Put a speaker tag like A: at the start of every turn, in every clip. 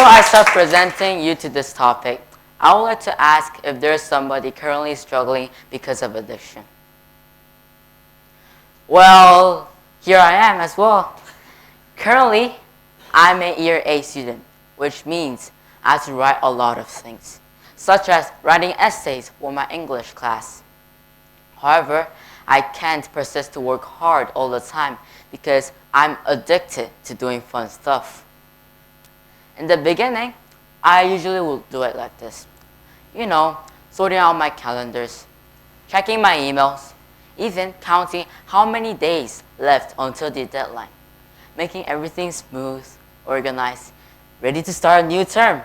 A: Before I start presenting you to this topic, I would like to ask if there's somebody currently struggling because of addiction. Well, here I am as well. Currently, I'm a Year A student, which means I have to write a lot of things, such as writing essays for my English class. However, I can't persist to work hard all the time because I'm addicted to doing fun stuff. In the beginning, I usually will do it like this. You know, sorting out my calendars, checking my emails, even counting how many days left until the deadline, making everything smooth, organized, ready to start a new term.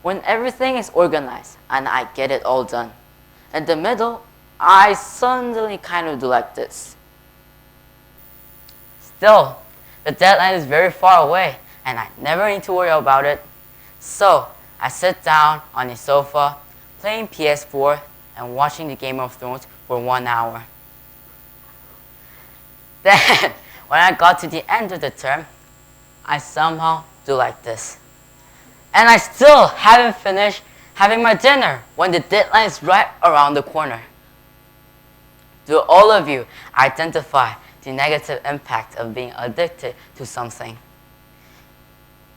A: When everything is organized and I get it all done, in the middle, I suddenly kind of do like this. Still, the deadline is very far away and I never need to worry about it. So, I sit down on the sofa, playing PS4 and watching the Game of Thrones for 1 hour. Then, when I got to the end of the term, I somehow do like this. And I still haven't finished having my dinner when the deadline is right around the corner. Do all of you identify the negative impact of being addicted to something?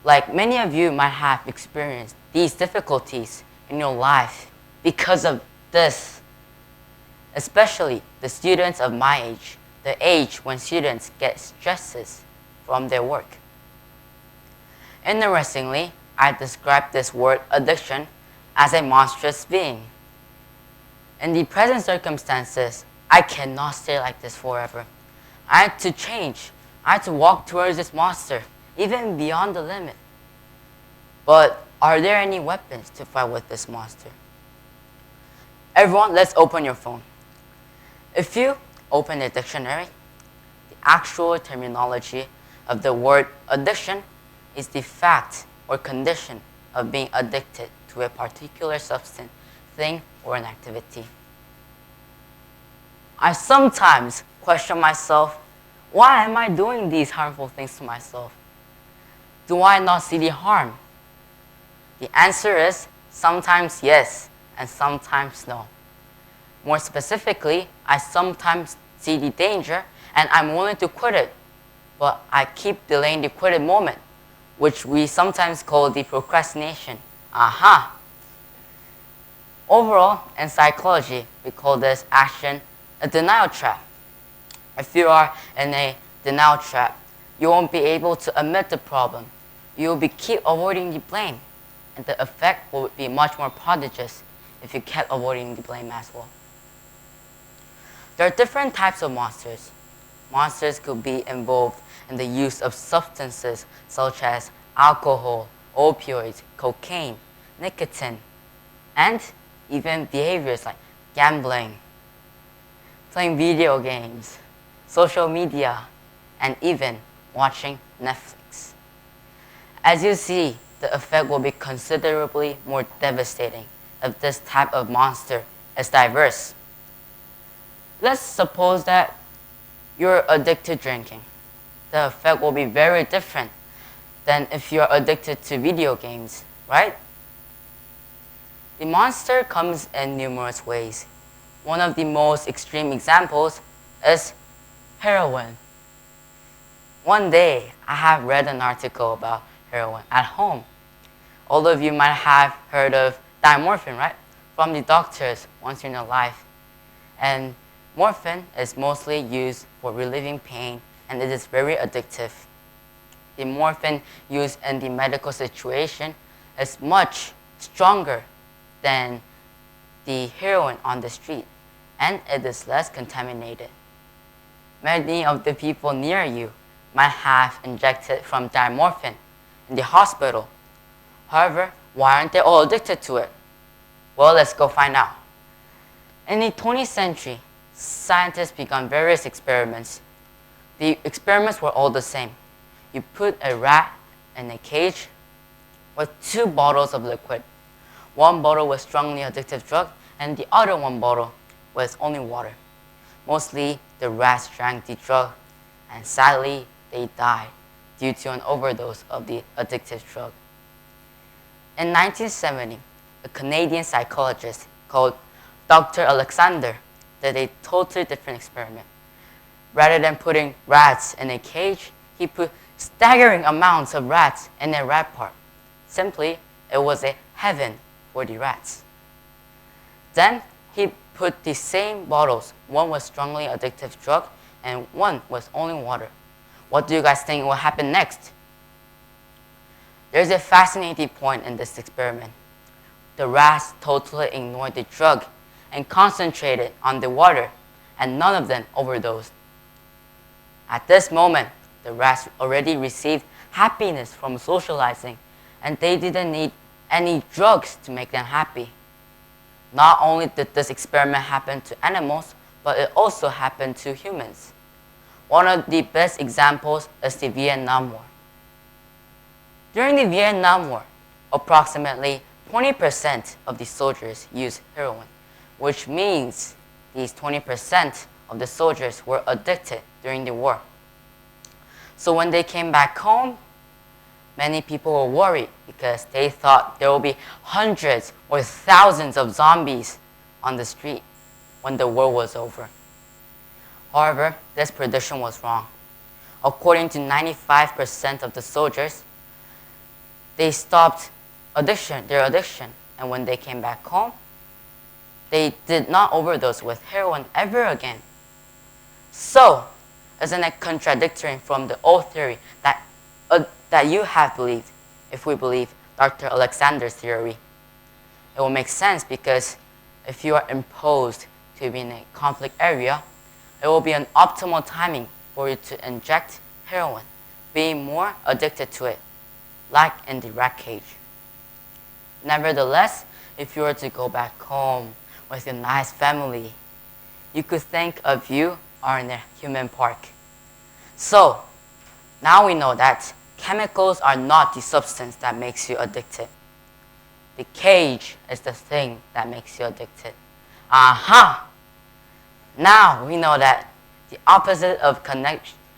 A: Like many of you might have experienced these difficulties in your life because of this. Especially the students of my age, the age when students get stresses from their work. Interestingly, I describe this word addiction as a monstrous being. In the present circumstances, I cannot stay like this forever. I had to change. I had to walk towards this monster, even beyond the limit. But are there any weapons to fight with this monster? Everyone, let's open your phone. If you open the dictionary, the actual terminology of the word addiction is the fact or condition of being addicted to a particular substance, thing, or an activity. I sometimes question myself, why am I doing these harmful things to myself? Do I not see the harm? The answer is sometimes yes and sometimes no. More specifically, I sometimes see the danger and I'm willing to quit it, but I keep delaying the quit it moment, which we sometimes call the procrastination. Aha! Overall, in psychology, we call this action a denial trap. If you are in a denial trap, you won't be able to admit the problem. You will keep avoiding the blame, and the effect will be much more prodigious if you kept avoiding the blame as well. There are different types of monsters. Monsters could be involved in the use of substances such as alcohol, opioids, cocaine, nicotine, and even behaviors like gambling, playing video games, social media, and even watching Netflix. As you see, the effect will be considerably more devastating if this type of monster is diverse. Let's suppose that you're addicted to drinking. The effect will be very different than if you're addicted to video games, right? The monster comes in numerous ways. One of the most extreme examples is heroin. One day, I have read an article about heroin at home. All of you might have heard of diamorphine, right? From the doctors once in your life. And morphine is mostly used for relieving pain, and it is very addictive. The morphine used in the medical situation is much stronger than the heroin on the street, and it is less contaminated. Many of the people near you might have injected from diamorphine in the hospital. However, why aren't they all addicted to it? Well, let's go find out. In the 20th century, scientists began various experiments. The experiments were all the same. You put a rat in a cage with 2 bottles of liquid. One bottle with strongly addictive drug and the other one bottle with only water. Mostly, the rats drank the drug and sadly, they died due to an overdose of the addictive drug. In 1970, a Canadian psychologist called Dr. Alexander did a totally different experiment. Rather than putting rats in a cage, he put staggering amounts of rats in a rat park. Simply, it was a heaven for the rats. Then he put the same bottles. One was strongly addictive drug and one was only water. What do you guys think will happen next? There's a fascinating point in this experiment. The rats totally ignored the drug and concentrated on the water, and none of them overdosed. At this moment, the rats already received happiness from socializing, and they didn't need any drugs to make them happy. Not only did this experiment happen to animals, but it also happened to humans. One of the best examples is the Vietnam War. During the Vietnam War, approximately 20% of the soldiers used heroin, which means these 20% of the soldiers were addicted during the war. So when they came back home, many people were worried because they thought there would be hundreds or thousands of zombies on the street when the war was over. However, this prediction was wrong. According to 95% of the soldiers, they stopped their addiction, and when they came back home, they did not overdose with heroin ever again. So, isn't it contradictory from the old theory that you have believed, if we believe Dr. Alexander's theory? It will make sense because if you are imposed to be in a conflict area, it will be an optimal timing for you to inject heroin, being more addicted to it, like in the rat cage. Nevertheless, if you were to go back home with a nice family, you could think of you are in a human park. So, now we know that chemicals are not the substance that makes you addicted. The cage is the thing that makes you addicted. Aha! Now we know that the opposite of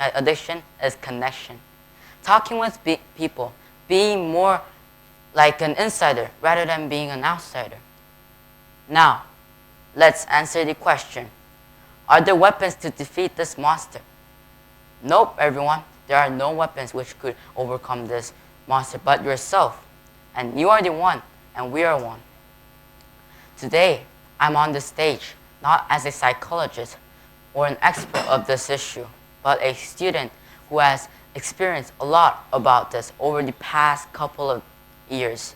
A: addiction is connection. Talking with people, being more like an insider rather than being an outsider. Now, let's answer the question. Are there weapons to defeat this monster? Nope, everyone. There are no weapons which could overcome this monster but yourself. And you are the one, and we are one. Today, I'm on the stage not as a psychologist or an expert of this issue, but a student who has experienced a lot about this over the past couple of years.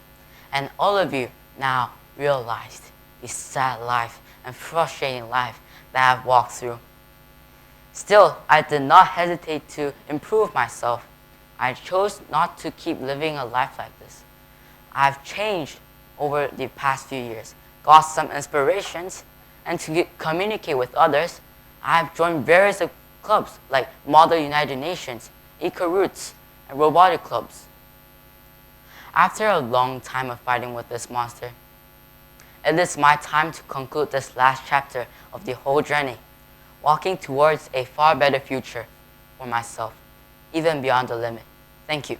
A: And all of you now realized the sad life and frustrating life that I've walked through. Still, I did not hesitate to improve myself. I chose not to keep living a life like this. I've changed over the past few years, got some inspirations, and to communicate with others, I've joined various clubs like Model United Nations, Eco-Roots, and robotic clubs. After a long time of fighting with this monster, it is my time to conclude this last chapter of the whole journey, walking towards a far better future for myself, even beyond the limit. Thank you.